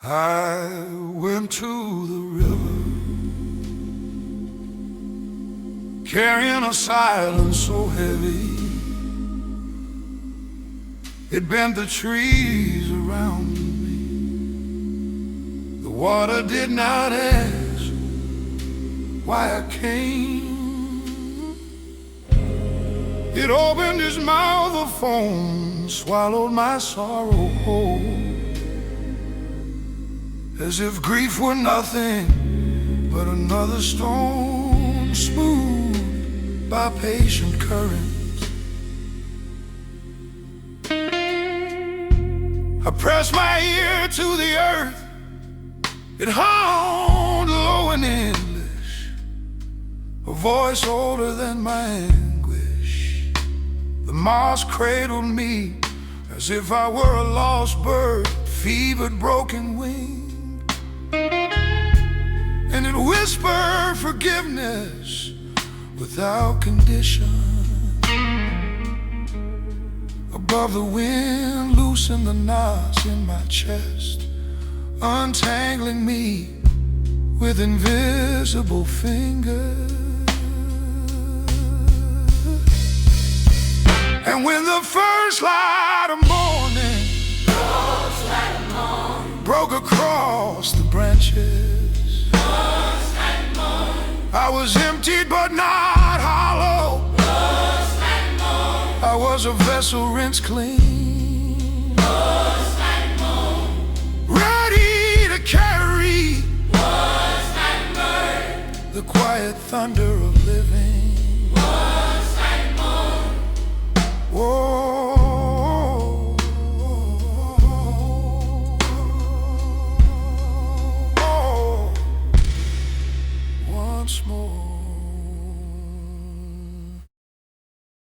I went to the river, carrying a silence so heavy it bent the trees around me. The water did not ask why I came. It opened its mouth of foam, swallowed my sorrow whole, as if grief were nothing but another stone smoothed by patient currents. I pressed my ear to the earth. It hummed low and endless, a voice older than my anguish. The moss cradled me as if I were a lost bird, fevered, broken wing. And it whispered forgiveness without condition. Above the wind, loosened the knots in my chest, untangling me with invisible fingers. And when the first light of morning broke across the branches, I was emptied but not hollow. I was a vessel rinsed clean, ready to carry the quiet thunder of living. Whoa, once more.